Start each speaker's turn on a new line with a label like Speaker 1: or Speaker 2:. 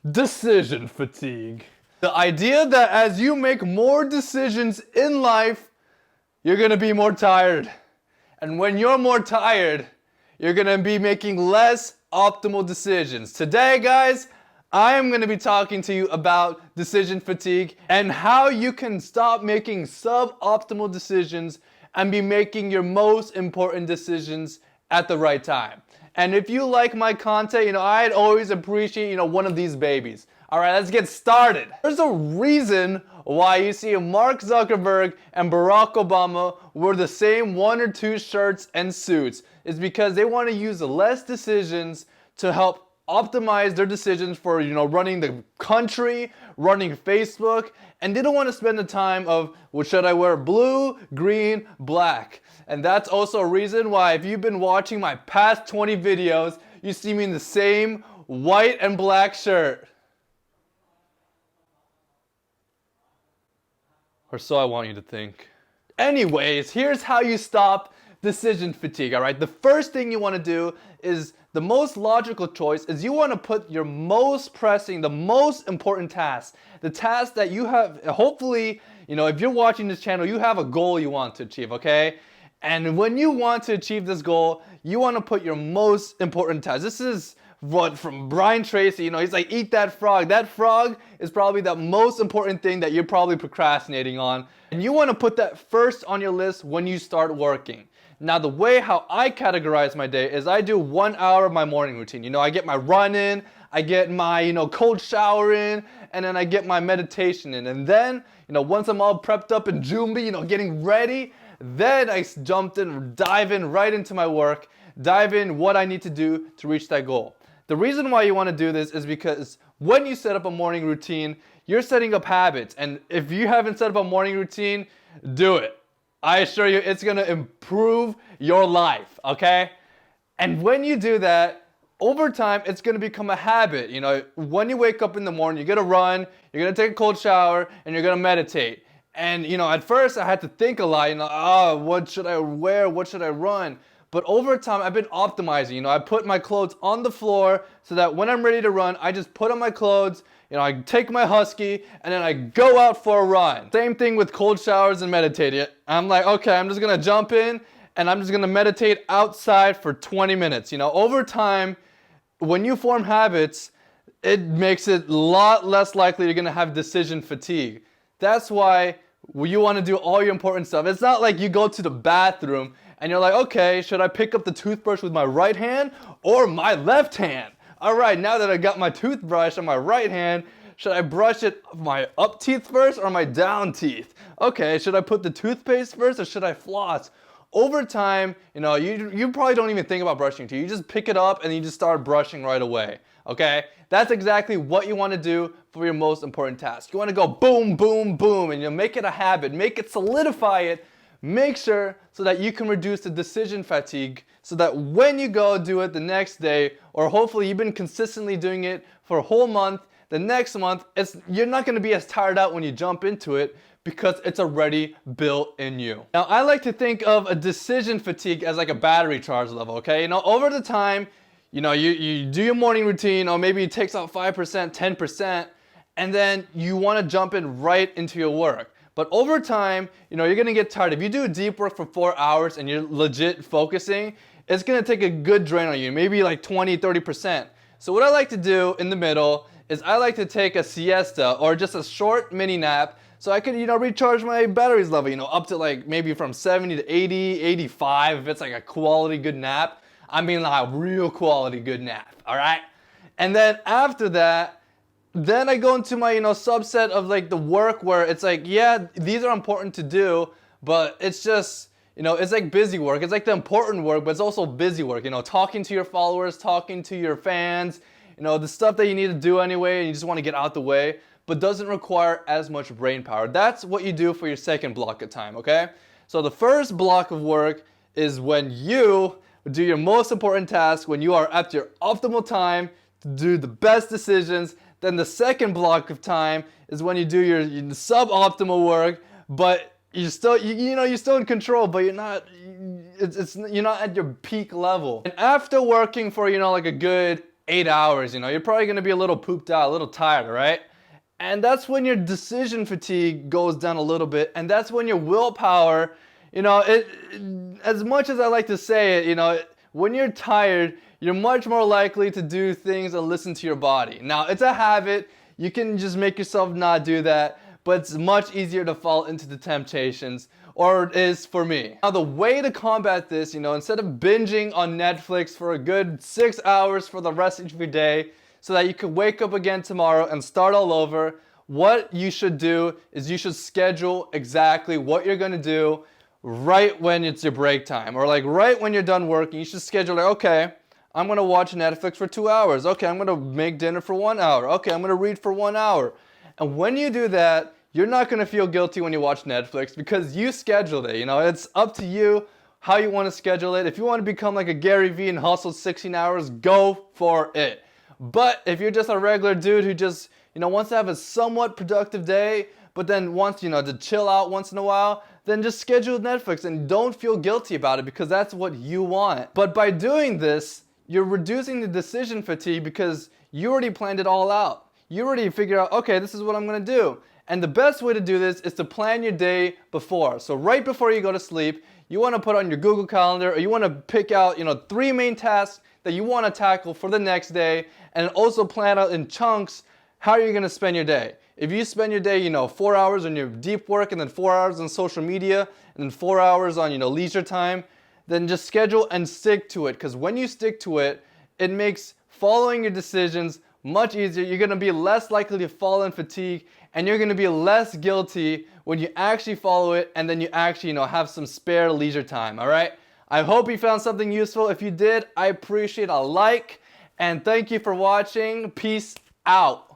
Speaker 1: Decision fatigue. The idea that as you make more decisions in life, you're gonna be more tired. And when you're more tired, you're gonna be making less optimal decisions. Today, guys, I am gonna be talking to you about decision fatigue and how you can stop making suboptimal decisions and be making your most important decisions at the right time. And if you like my content, I'd always appreciate, one of these babies. All right, let's get started. There's a reason why you see Mark Zuckerberg and Barack Obama wear the same one or two shirts and suits. It's because they want to use less decisions to help optimize their decisions for, running the country, running Facebook, and they don't want to spend the time of, well, should I wear blue, green, black? And that's also a reason why if you've been watching my past 20 videos, you see me in the same white and black shirt. Or so I want you to think. Anyways, here's how you stop decision fatigue, all right? The first thing you want to do is the most logical choice is you want to put your most pressing, the most important task, the task that you have, hopefully, if you're watching this channel, you have a goal you want to achieve, okay? And when you want to achieve this goal, you want to put your most important task. This is what from Brian Tracy, he's like, eat that frog. That frog is probably the most important thing that you're probably procrastinating on. And you want to put that first on your list when you start working. Now, the way how I categorize my day is I do 1 hour of my morning routine. I get my run in, I get my, cold shower in, and then I get my meditation in. And then, once I'm all prepped up and Jumbi, getting ready, then I dive in right into my work, dive in what I need to do to reach that goal. The reason why you want to do this is because when you set up a morning routine, you're setting up habits. And if you haven't set up a morning routine, do it. I assure you it's going to improve your life, okay? And when you do that, over time, it's going to become a habit. When you wake up in the morning, you're going to run, you're going to take a cold shower, and you're going to meditate. And, at first I had to think a lot, what should I wear? What should I run? But over time, I've been optimizing. I put my clothes on the floor so that when I'm ready to run, I just put on my clothes, I take my husky, and then I go out for a run. Same thing with cold showers and meditating. I'm like, okay, I'm just going to jump in, and I'm just going to meditate outside for 20 minutes. Over time, when you form habits, it makes it a lot less likely you're going to have decision fatigue. That's why you want to do all your important stuff. It's not like you go to the bathroom and you're like, okay, should I pick up the toothbrush with my right hand or my left hand? All right, now that I got my toothbrush on my right hand, should I brush it my up teeth first or my down teeth? Okay, should I put the toothpaste first or should I floss? Over time, you probably don't even think about brushing your teeth. You just pick it up and you just start brushing right away, okay? That's exactly what you want to do for your most important task. You want to go boom, boom, boom, and make it a habit. Make it, solidify it. Make sure so that you can reduce the decision fatigue so that when you go do it the next day, or hopefully you've been consistently doing it for a whole month, the next month, you're not going to be as tired out when you jump into it because it's already built in you. Now, I like to think of a decision fatigue as like a battery charge level, okay? Over the time, you do your morning routine, or maybe it takes out 5%, 10%, and then you want to jump in right into your work. But over time, you're going to get tired. If you do deep work for 4 hours and you're legit focusing, it's going to take a good drain on you, maybe like 20, 30%. So what I like to do in the middle is I like to take a siesta or just a short mini nap so I could, recharge my batteries level, up to like maybe from 70 to 80, 85 if it's like a quality good nap. I mean like a real quality good nap, all right? And then after that, then I go into my, subset of like the work where it's like, yeah, these are important to do, but it's just, it's like busy work. It's like the important work, but it's also busy work, talking to your followers, talking to your fans, the stuff that you need to do anyway, and you just want to get out the way, but doesn't require as much brain power. That's what you do for your second block of time, okay? So the first block of work is when you do your most important task, when you are at your optimal time to do the best decisions. Then the second block of time is when you do your suboptimal work, but you're still, you're still in control, but you're not at your peak level. And after working for, like a good 8 hours, you're probably gonna be a little pooped out, a little tired, right? And that's when your decision fatigue goes down a little bit, and that's when your willpower, as much as I like to say it, when you're tired, you're much more likely to do things and listen to your body. Now, it's a habit. You can just make yourself not do that, but it's much easier to fall into the temptations, or it is for me. Now, the way to combat this, instead of binging on Netflix for a good 6 hours for the rest of your day, so that you could wake up again tomorrow and start all over, what you should do is you should schedule exactly what you're gonna do right when it's your break time, or like right when you're done working. You should schedule like, okay, I'm gonna watch Netflix for 2 hours. Okay, I'm gonna make dinner for 1 hour. Okay, I'm gonna read for 1 hour. And when you do that, you're not gonna feel guilty when you watch Netflix because you scheduled it. It's up to you how you wanna schedule it. If you wanna become like a Gary Vee and hustle 16 hours, go for it. But if you're just a regular dude who just, wants to have a somewhat productive day, but then wants, to chill out once in a while, then just schedule Netflix and don't feel guilty about it because that's what you want. But by doing this, you're reducing the decision fatigue because you already planned it all out. You already figured out, okay, this is what I'm gonna do. And the best way to do this is to plan your day before. So right before you go to sleep, you wanna put on your Google Calendar, or you wanna pick out, 3 main tasks that you wanna tackle for the next day, and also plan out in chunks how you're gonna spend your day. If you spend your day, 4 hours on your deep work, and then 4 hours on social media, and then 4 hours on, leisure time, then just schedule and stick to it. Because when you stick to it, it makes following your decisions much easier. You're gonna be less likely to fall in fatigue, and you're gonna be less guilty when you actually follow it, and then you actually, have some spare leisure time, all right? I hope you found something useful. If you did, I appreciate a like, and thank you for watching. Peace out.